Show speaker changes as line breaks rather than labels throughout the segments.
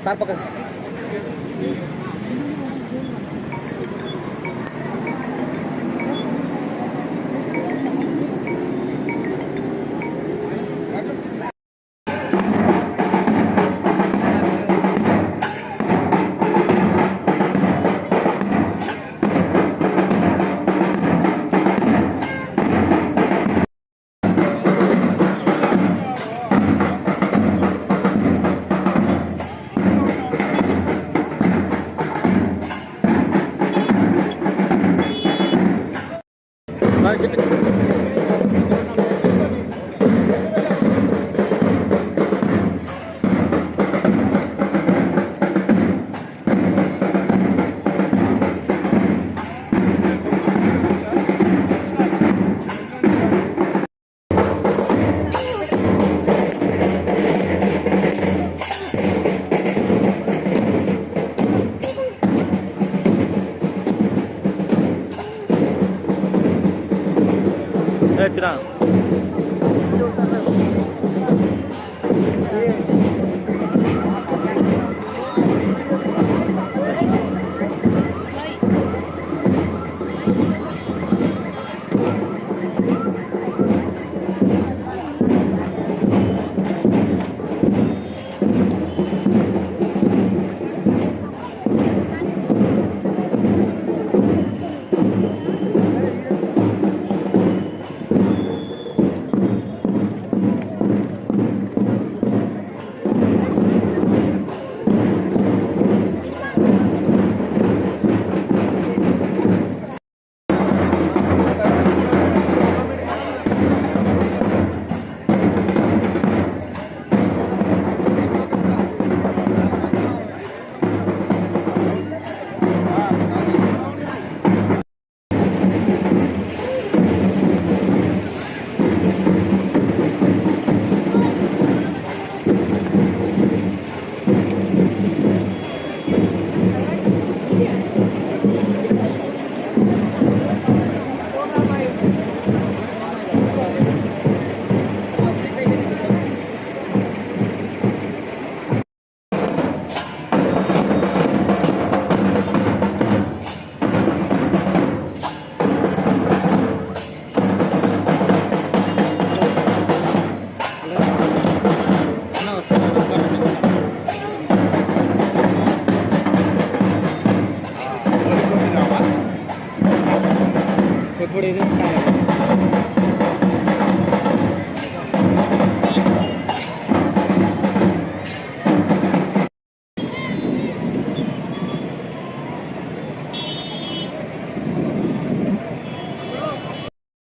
Sir పక్కన
వచ్చినా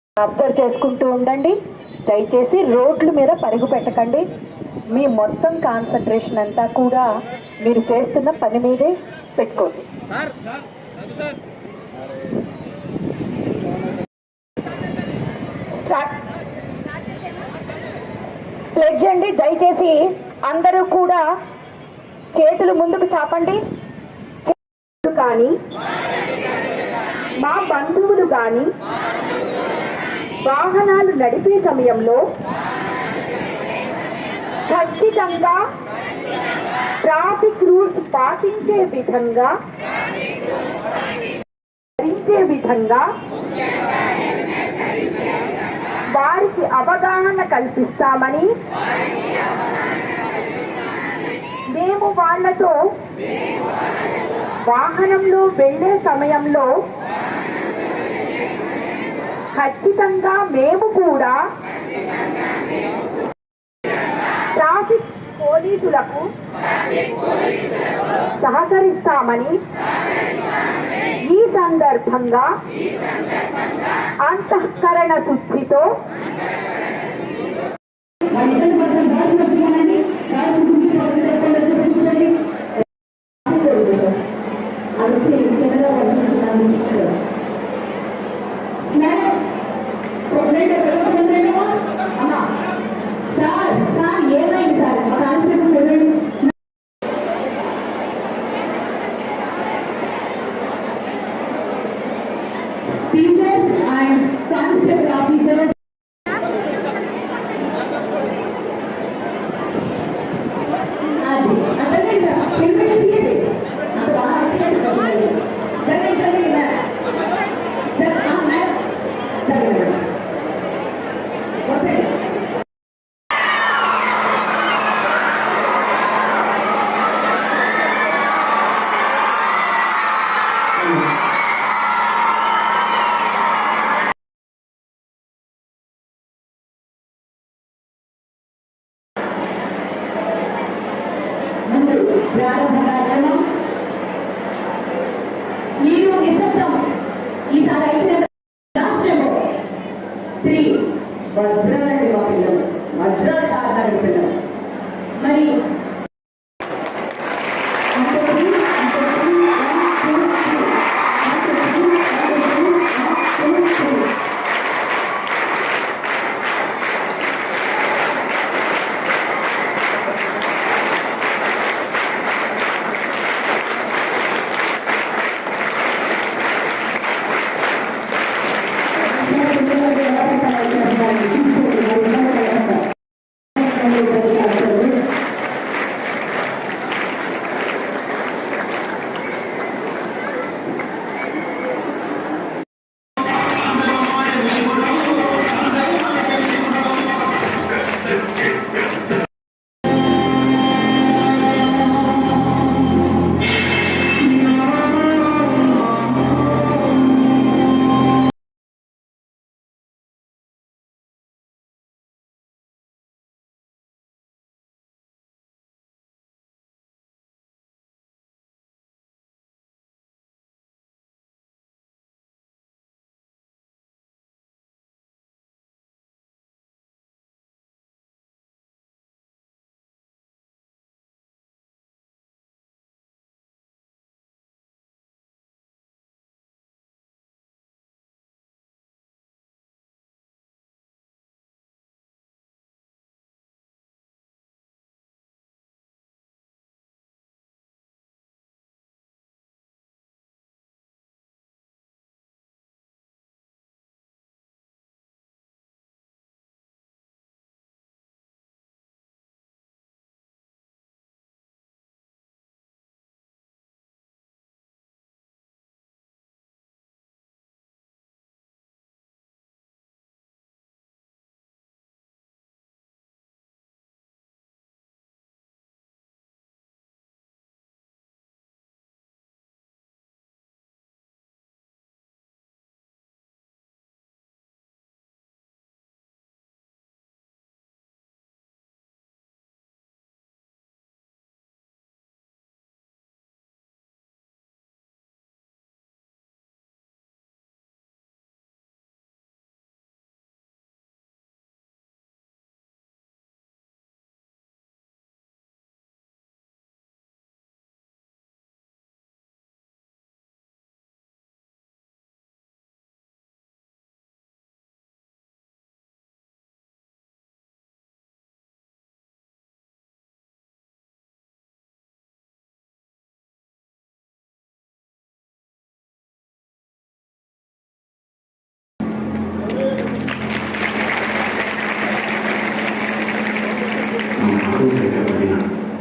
observe చేసుకుంటూ ఉండండి. దయచేసి రోడ్ల మీద పరుగు పెట్టకండి. మీ మొత్తం కాన్సన్ట్రేషన్ అంతా కూడా మీరు చేస్తున్న పని మీదే పెట్టుకోండి. ప్లెడ్జ్ అండి. దయచేసి అందరూ కూడా చేతులు ముందుకు చాపండి. కానీ మా బంధువులు కానీ వాహనాలు నడిపే సమయంలో ఖచ్చితంగా ట్రాఫిక్ రూల్స్ పాటించే విధంగా వారికి అవగాహన కల్పిస్తామని మేము వాళ్ళతో వాహనంలో వెళ్లే సమయంలో ఖచ్చితంగా మేము కూడా ట్రాఫిక్ పోలీసులకు సహకరిస్తామని ఈ సందర్భంగా అంతఃకరణ శుద్ధితో
ప్రారంభ కార్యక్రమం మీరు నిశ్శబ్దం ఈసారి అయిపోయిన రాష్ట్రంలో 3 వజ్రాలండి మా పిల్లలు వజ్రాలు సాధన పిల్లలు మరి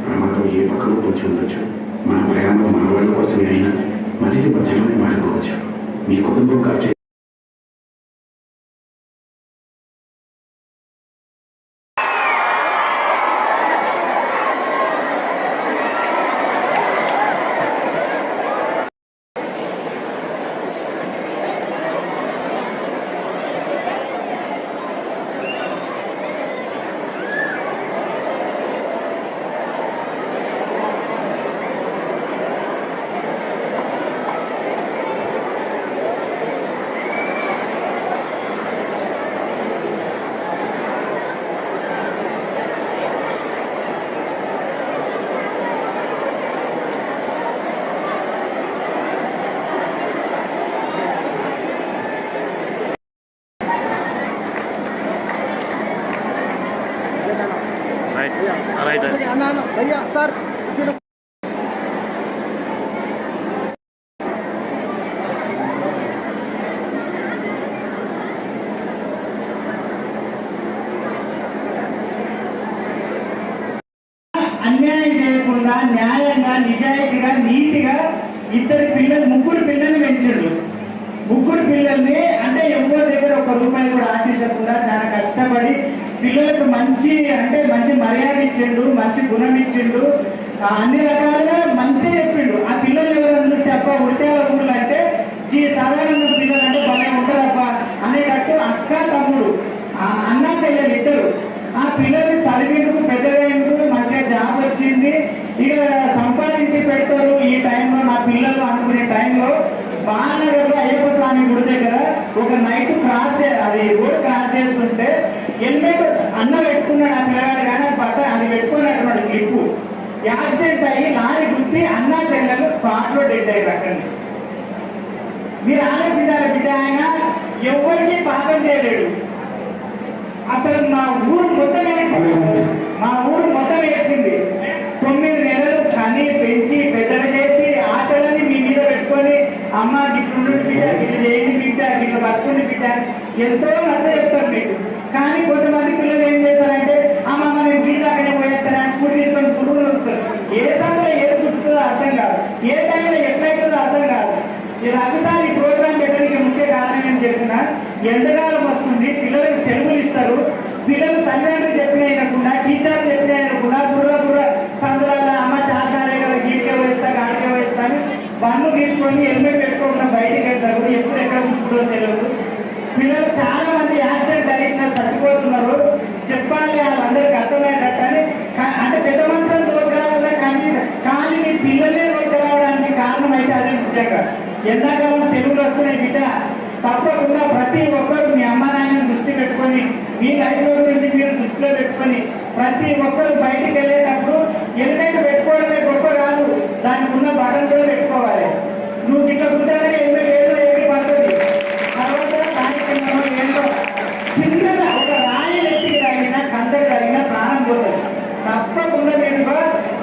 ప్రమాదం ఏ పక్కలో వచ్చి ఉండొచ్చు. మన ప్రయాణంలో మన వాళ్ళ కోసమే అయినా మధ్య మధ్యలోనే మారిపోవచ్చు. మీ కుటుంబం ఖర్చు
भैया सर
అన్యాయం చేయకుండా న్యాయంగా నిజాయితీగా నీతిగా ముగ్గురు పిల్లల్ని పెంచాడు. ముగ్గురు పిల్లల్ని అంటే ఎవరి దగ్గర 1 రూపాయి కూడా ఆశించకుండా చాలా కష్టపడి పిల్లలకు మంచి మర్యాద ఇచ్చిండు, మంచి గుణం ఇచ్చిండు, అన్ని రకాలుగా మంచి చెప్పిండు. ఆ పిల్లలు ఎవరైనా చూస్తే అబ్బా ఉడితేల ఊర్లు అంటే ఈ సాధారణ పిల్లలు అంటే బాగా ఉంటారు అబ్బా అనేటట్టు అక్క తమ్ముడు అన్న చెల్లెలు ఇద్దరు ఆ పిల్లల్ని చదివేందుకు పెద్దగా మంచిగా జాబ్ వచ్చింది. ఇక సంపాదన బాలనగర్లో అయ్యప్ప స్వామి గుడి దగ్గర ఒక నైట్ అది రోడ్ క్రాస్ చేస్తుంటే హెల్మెట్ అన్న పెట్టుకున్నాడు ఆ పిల్లగాడు, కానీ అది పెట్టుకున్నట్టున్నాడు క్లిప్పు. యాక్సిడెంట్ అయ్యి లారీ గుద్ది అన్నా చెల్లెలు స్పాట్ లో డెడ్ అయ్యారు అక్కడ. మీరు ఆలోచించాలి బిడ్డ, ఆయన ఎవరికి పాపం చేయలేడు. అసలు మా ఊరు మొత్తం ఏడ్చింది. 9 నెలలు కని పెంచి పెద్దగా చేసి ఆశలని మీ మీద పెట్టుకొని అమ్మ గిట్లుండు బిడ్డ, గిట్ల చేయండి బిడ్డ, గిట్ల బతుకుండి బిడ్డ ఎంతో నచ్చ చెప్తారు మీకు. కానీ కొంతమంది పిల్లలు ఏం చేస్తారంటే అమ్మ నేను బిడ్డ దాకానే పోయేస్తాను స్కూల్ తీసుకొని పురుగులు వస్తారు. ఏ సమయంలో ఏది పుట్టుతుందో అర్థం కాదు, ఏ టైంలో ఎట్లయితుందో అర్థం కాదు. ఈ రకసారి ఈ ప్రోగ్రాం పెట్టడానికి ముఖ్య కారణం ఏం చెప్తున్నా, ఎండకాలం వస్తుంది, పిల్లలకు సెలవులు ఇస్తారు. పిల్లలు తల్లిదండ్రులు చెప్పినకుండా టీచర్లు చెప్పినకుండా బుర్ర సందులలో అమ్మ చాలానే కదా గీడికే వేస్తా గాడికే వేస్తా అని బండ్లు తీసుకొని హెల్మెట్ పెట్టుకోకుండా బయటికి వెళ్తారు. ఎప్పుడు ఎక్కడ ఉంటుందో తెలియదు. పిల్లలు చాలా మంది యాక్సిడెంట్ జరిగిన చచ్చిపోతున్నారు. చెప్పాలి వాళ్ళందరికీ అర్థమయ్యేటట్టు అని. అంటే పెద్ద మంత్రం రోడ్డు కానీ మీ పిల్లలే రోడ్డు రావడానికి కారణం అయితే అదే ముఖ్యంగా. ఎండాకాలం చెరువులు వస్తున్నాయి బిడ్డ, తప్పకుండా ప్రతి ఒక్కరు మీ అమ్మ నాయన దృష్టి పెట్టుకొని మీ లైఫ్ లో గురించి మీరు దృష్టిలో పెట్టుకొని ప్రతి ఒక్కరు బయటికి వెళ్ళేటప్పుడు హెల్మెట్ పెట్టుకోవడమే గొప్ప కాదు, దానికి ఉన్న బటన్ కూడా పెట్టుకోవాలి. నువ్వు ఇట్లా కుట్టాలని హెల్మెట్ ఏదో ఎగిరి పడుతుంది. తర్వాత కార్యక్రమంలో ఏంటో చిన్నగా ఒక రాయి ఎత్తికి తగిన కందకి తగిన ప్రాణం పోతుంది. తప్పకుండా మీరు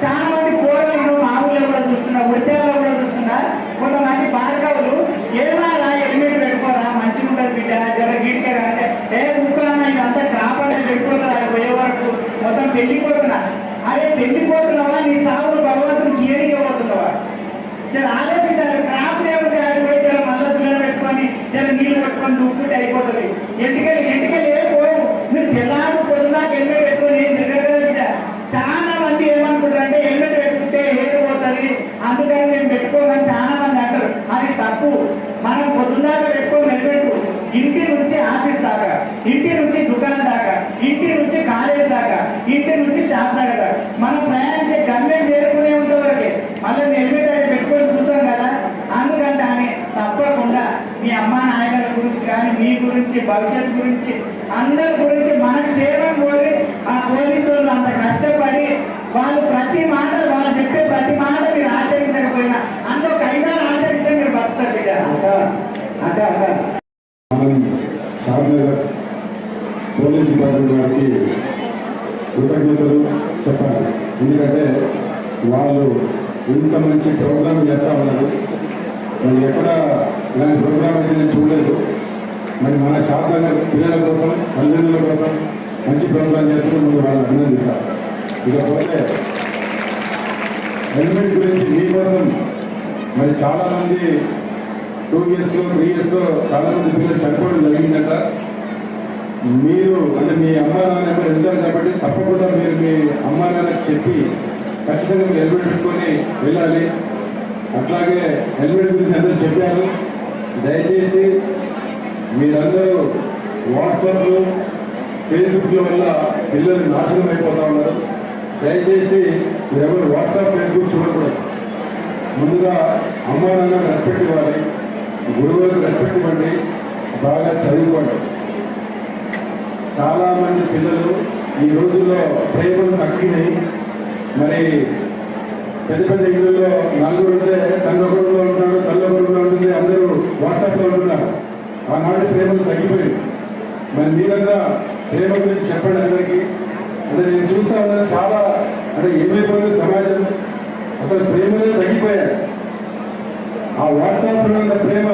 చాలా మంది కూరలను మా ఊళ్ళో కూడా చూస్తున్నా, ఉడితేల్లో కూడా చూస్తున్నా. కొంతమంది బాడకవులు ఏమా రా హెల్మెట్ పెట్టుకోరా మంచిగా ఉంటుంది బిడ్డ జర గీడికే అంటే ఊరుకున్నా ఇదంతా కాపాడి పెట్టుకోతుంది. అది పోయే వరకు మొత్తం పెళ్లిపోతున్నా. అరే పెళ్లిపోతున్నావా, నీ సాగులు భగవంతునికి ఏరిపోతున్నావా? జర ఆలోచించాలి. క్రాప్ లేకపోతే ఆడిపోయి జర మళ్ళీ పిల్లలు పెట్టుకొని జర నీళ్ళు పెట్టుకొని దుక్కుంటే అయిపోతుంది. ఎంటికలు పోవు. మీరు తెల్లారు పొద్దున్నా హెల్మెట్ పెట్టుకొని ఏం తిరగలేదు బిడ్డ. చాలా మంది ఏమనుకుంటారు అంటే హెల్మెట్ పెట్టుకుంటే ఏరిపోతుంది అందుకని మేము పెట్టుకోమని చాలా మంది అంటారు. అది తప్పు. మనం పొద్దున్నాక పెట్టుకోము హెల్మెట్. ఇంటి నుంచి ఆఫీస్ దాకా, ఇంటి నుంచి దుకాణం దాకా, ఇంటి నుంచి కాలేజ్ దాకా, ఇంటి నుంచి షాప్ దాకా మనం ప్రయాణించే గమ్యం చేరుకునే వరకే మళ్ళీ హెల్మెట్ అయితే పెట్టుకొని చూసాం కదా. అందుకంటే అని తప్పకుండా మీ అమ్మా నాయనల గురించి కానీ మీ గురించి భవిష్యత్తు గురించి అందరి గురించి మన క్షేమం కోరి ఆ పోలీసు వాళ్ళు అంత కష్టపడి వాళ్ళు ప్రతి మాట వాళ్ళు చెప్పే ప్రతి మాట మీరు ఆచరించకపోయినా అందులో 5 ఆచరిస్తే మీరు బతుకుతారు బిడ్డ.
మనం షాద్నగర్ పోలీస్ డిపార్ట్మెంట్ వారికి కృతజ్ఞతలు చెప్పాలి. ఎందుకంటే వాళ్ళు ఇంత మంచి ప్రోగ్రాం చేస్తూ ఉన్నారు. మరి ఎక్కడ ఇలాంటి ప్రోగ్రాం అయితే నేను చూడలేదు. మరి మన షాద్నగర్ పిల్లల కోసం తల్లిదండ్రుల కోసం మంచి ప్రోగ్రాం చేస్తున్న ముందు వాళ్ళు అభినందిస్తారు. ఇకపోతే హెల్మెట్ గురించి మీకోసం మరి చాలామంది 2 years 3 years చాలా మంది పిల్లలు చనిపోవడం జరిగిందట. మీరు అంటే మీ అమ్మా నాన్న వెళ్తారు కాబట్టి తప్పకుండా మీరు మీ అమ్మా నాన్నకి చెప్పి ఖచ్చితంగా మీరు హెల్మెట్ పెట్టుకొని వెళ్ళాలి. అట్లాగే హెల్మెట్ గురించి అందరూ చెప్పారు. దయచేసి మీరందరూ వాట్సాప్ ఫేస్బుక్ల వల్ల పిల్లలు నాశనం అయిపోతూ ఉన్నారు. దయచేసి ఎవరు వాట్సాప్ ఫేస్బుక్ చూడకూడదు. ముందుగా అమ్మా నాన్నకు రెస్పెక్ట్ ఇవ్వాలి, గురువులకు రెస్పెక్ట్ ఇవ్వండి, బాగా చదువుకోండి. చాలామంది పిల్లలు ఈ రోజుల్లో ప్రేమలు తగ్గినాయి. మరి పెద్ద పెద్ద ఇళ్ళల్లో నలుగురు ఉంటే తల్లొకరులో ఉంటున్నాడు, తల్లొకరులో ఉంటుంది, అందరూ వాట్సాప్లో ఉంటున్నారు. ఆనాటి ప్రేమలు తగ్గిపోయింది. మరి మీరంతా ప్రేమ గురించి చెప్పండి అందరికీ. అంటే నేను చూస్తా ఉన్నాను చాలా, అంటే ఏమైపోయింది సమాజం, అసలు ప్రేమలే తగ్గిపోయాయి. ఆ వాట్సాప్ ఉన్నంత ప్రేమ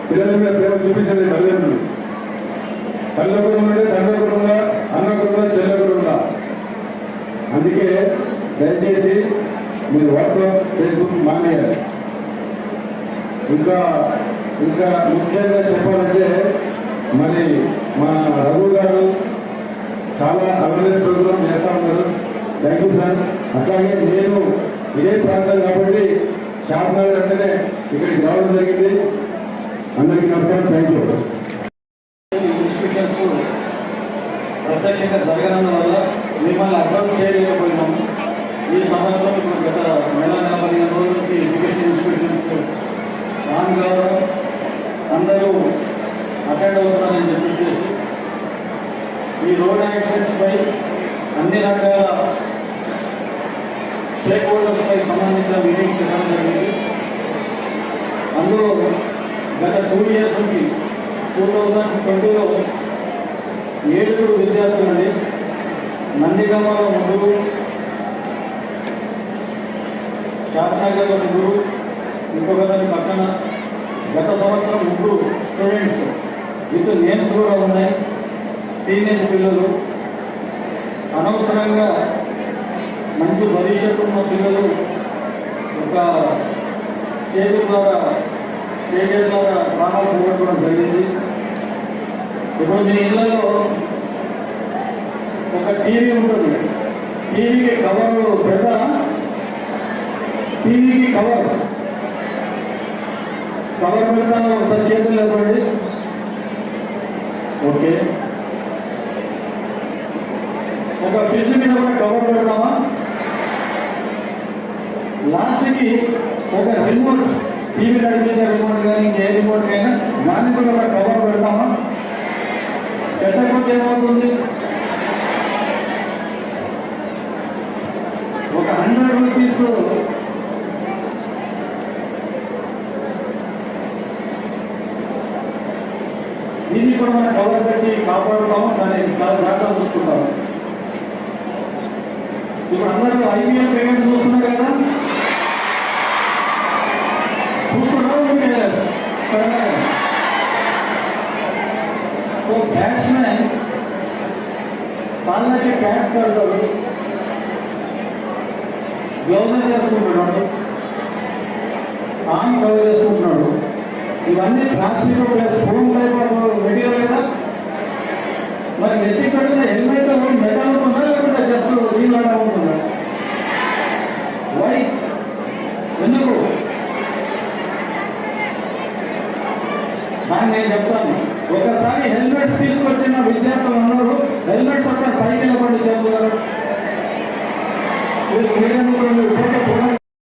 పిల్లల మీద ప్రేమ చూపించండి తల్లిదండ్రులు. తల్లొకరు ఉండే తండ్రొకరు ఉందా, అన్నొకరు ఉందా, చెల్లొకరు ఉందా. అందుకే దయచేసి మీరు వాట్సాప్ ఫేస్బుక్ మానేయాలి. ఇంకా ముఖ్యంగా చెప్పాలంటే మరి మా రఘు గారు చాలా అవేర్నెస్ ప్రోగ్రామ్ చేస్తూ ఉన్నారు. Thank you sir. అట్లాగే నేను ఇదే ప్రాంతం కాబట్టి షాద్నగర్ అంటేనే ఇక్కడికి రావడం జరిగింది. అందరికీ నమస్కారం. Thank you.
ఇన్స్టిట్యూషన్స్ ప్రత్యక్షంగా జరగనందువల్ల మిమ్మల్ని అడ్వాన్స్ చేయలేకపోయినాము. ఈ సంవత్సరం ఇప్పుడు గత 15 రోజుల నుంచి ఎడ్యుకేషన్ ఇన్స్టిట్యూషన్స్ ఆన్ కావడం అందరూ అటెండ్ అవుతారని చెప్పేసి ఈ రోడ్ యాక్సిడెంట్స్పై అన్ని రకాల స్టేక్ హోల్డర్స్పై సంబంధించిన మీటింగ్స్ పెట్టడం జరిగింది. అందులో గత 2 years నుంచి 2020లో 7 విద్యార్థులండి నందిగామలో 3, శాస్త్రనగర్లో 3, ఇంకొకదాని పక్కన గత సంవత్సరం 3 స్టూడెంట్స్ విత్ నేమ్స్ కూడా ఉన్నాయి. టీనేజ్ పిల్లలు అనవసరంగా మంచి భవిష్యత్తు ఉన్న పిల్లలు ఒక స్టేజ్ ద్వారా ప్రాణాలు పోగొట్టుకోవడం జరిగింది. ఇప్పుడు మీ ఇళ్లలో ఒక టీవీ ఉంటుంది, టీవీకి కవర్ పెడతా, టీవీకి కవర్ పెడతాను ఒకసారి చేతులు లేపండి. ఓకే, ఒక ఫ్రిడ్జ్ మీద కూడా కవర్ పెడతామా? లాస్ట్కి ఒక రిమోట్, టీవీ నడిపించే రిమోట్ కానీ ఏ రిమోట్ అయినా దాన్ని కూడా ఒక కవర్ పెడతామా? పెట్టకపోతే ఏమవుతుంది? ఒక 100 రూపీస్ దీన్ని కూడా మనం కవర్ పెట్టి కాపాడుతాము, దాన్ని చాలా జాగ్రత్తగా చూసుకుంటాము. ఇప్పుడు అందరూ IPL పేమెంట్ చూస్తున్నారు కదా, సో బ్యాట్స్మెన్ వాళ్ళకి క్యాచ్ కడతాడు, గ్లౌజెస్ వేసుకుంటున్నాడు, ఆన్ కవర్ చేసుకుంటున్నాడు. ఇవన్నీ plastic plus phone type material కదా. మరి నెత్తి కట్టిన హెల్మెట్ మెటల్ ఉంటుందా లేకుంటే జస్ట్ దీనిలాగా ఉంటుందా? వై? ఎందుకు? దాన్ని నేను చెప్తాను. ఒకసారి హెల్మెట్స్ తీసుకొచ్చిన విద్యార్థులు అందరూ హెల్మెట్స్ ఒకసారి పైకి నిలబడి చెప్తారు.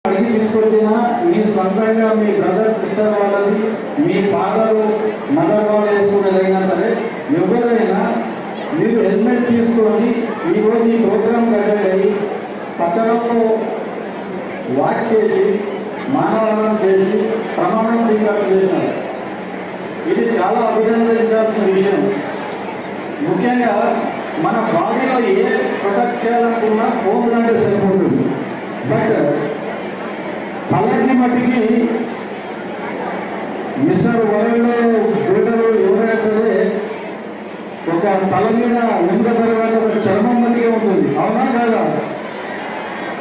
పైకి తీసుకొచ్చిన మీ సొంతంగా మీ బ్రదర్ సిస్టర్ వాళ్ళది, మీ ఫాదర్ మదర్ వాళ్ళు వేసుకునేదైనా సరే, ఎవరైనా మీరు హెల్మెట్ తీసుకొని ఈరోజు ఈ ప్రోగ్రాం కండక్ట్ అయ్యి పట్టణంలో వాక్ చేసి మానవనం చేసి ప్రమాణం స్వీకారం చేసినారు. ఇది చాలా అభినందించాల్సిన విషయం. ముఖ్యంగా మన బాడీలో ఏ ప్రొటెక్ట్ చేయాలనుకున్నా ఫోన్ లాంటి సరిపోతుంది. బట్ తలకి మట్టికి మిస్టర్ వరల్డ్ బ్యూటరు ఎవరైనా సరే ఒక తల మీద వెనుక తర్వాత ఒక చర్మం మట్టిగా ఉంటుంది, అవునా కాదా?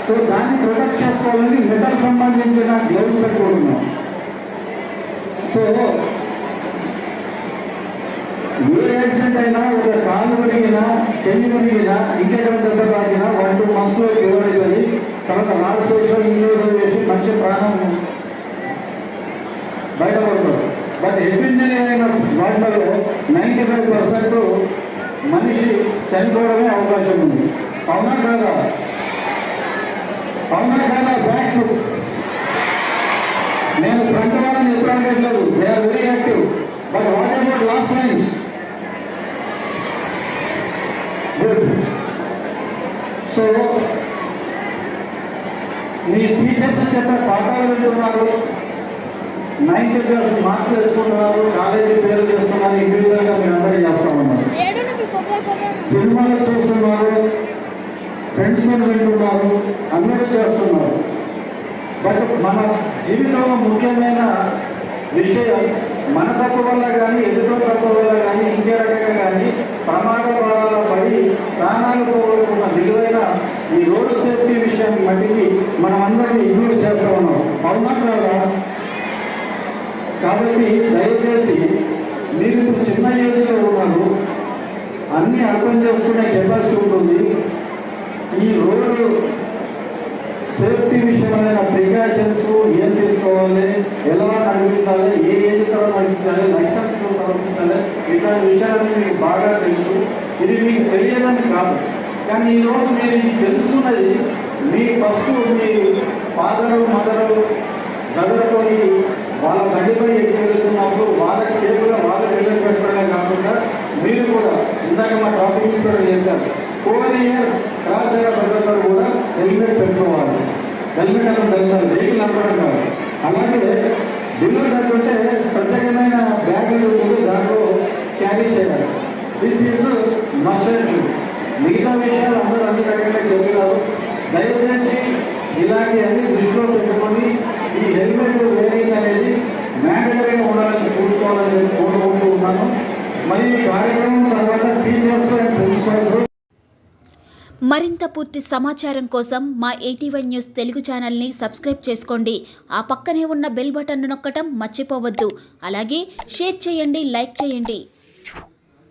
సో దాన్ని ప్రొటెక్ట్ చేసుకోవాలని మెటల్ సంబంధించిన గ్లౌజ్ పెట్టుకుంటున్నాం. సో ఏ యాక్సిడెంట్ అయినా ఒక కాలు మురిగినా చెయ్యి మురిగినా ఇంకెక్కడ దెబ్బ తాకినా 1-2 monthsలో రికవర్ అవుతుంది. తర్వాత నాలుగు ఇంక్లూడ్ చేసి మనిషి ప్రాణం బయటపడతాడు. బట్ హెడ్ ఇంజరీ అయిన వాటిలో 95% మనిషి చనిపోవడమే అవకాశం ఉంది, అవునా కాదా? అవునా కాదా? బ్యాక్ నేను ఫ్రంట్ వాళ్ళని ఎప్పుడు అడగట్లేదు, they are very active. But what about last lines? Good. So మీ టీచర్స్ చెప్పే పాఠాలు వింటున్నారు, 9th class మార్క్స్ వేసుకుంటున్నారు, కాలేజీ పేరు చేస్తున్నారు, ఇండివిజువల్గా మీరు అందరూ చేస్తూ ఉన్నారు, సినిమాలు చూస్తున్నారు, ఫ్రెండ్స్ మీద వింటున్నారు, అందరూ చేస్తున్నారు. బట్ మన జీవితంలో ముఖ్యమైన విషయం మన తప్పు వల్ల కానీ ఎదుటి తప్పు వల్ల కానీ ఇంకే రకంగా కానీ ప్రమాదాల పడి ప్రాణాలు పోగొట్టుకున్న విలువైన ఈ రోడ్డు సేఫ్టీ విషయం మట్టికి మనం అందరినీ ఇగ్నోర్ చేస్తూ ఉన్నాం, అవునా కాదా? కాబట్టి దయచేసి మీరు ఇప్పుడు చిన్న ఏజ్లో ఉన్నారు, అన్నీ అర్థం చేసుకునే కెపాసిటీ ఉంటుంది. ఈ రోడ్డు సేఫ్టీ విషయమైన ప్రికాషన్స్ ఏం తీసుకోవాలి, ఎలా నడిపించాలి, ఏ ఏజ్ తర్వాత నడిపించాలి, లైసెన్స్ నడిపించాలి, ఇట్లాంటి విషయాలన్నీ మీకు బాగా తెలుసు. ఇది మీకు తెలియదని కాదు, కానీ ఈరోజు మీరు ఇది తెలుసుకున్నది మీ ఫస్ట్ మీ ఫాదరు మదరు బ్రదర్తో వాళ్ళ బండిపై ఎక్కి వెళ్తున్నప్పుడు వాళ్ళకి సేఫ్గా వాళ్ళ హెల్మెట్ పెట్టుకోవడమే కాకుండా మీరు కూడా ఇందాక మా ట్రాఫిక్ ఇన్స్పెక్టర్ చెప్పారు 4 ఇయర్స్ క్రాస్ అయిన ప్రజలందరూ కూడా హెల్మెట్ పెట్టుకోవాలి. హెల్మెట్ అతను ధరించాలి, వెహికల్ నడపడం కాదు. అలాగే బిల్లు తగ్గుంటే ప్రత్యేకమైన బ్యాగులు దాంట్లో క్యారీ చేయాలి. This is must and should. మిగతా విషయాలు అందరూ అన్ని రకంగా చెప్తున్నారు. దయచేసి ఇలాంటి అన్ని దృష్టిలో పెట్టుకొని ఈ హెల్మెట్ వేరింగ్ అనేది మ్యాండేటరీగా ఉండాలని చూసుకోవాలని నేను కోరుకుంటూ ఉన్నాను. మరి ఈ కార్యక్రమం తర్వాత టీచర్స్ అండ్ ప్రిన్సిపల్స్
మరింత పూర్తి సమాచారం కోసం మా AT1 న్యూస్ తెలుగు ఛానల్ని సబ్స్క్రైబ్ చేసుకోండి. ఆ పక్కనే ఉన్న బెల్ బటన్ను నొక్కటం మర్చిపోవద్దు. అలాగే షేర్ చేయండి, లైక్ చేయండి.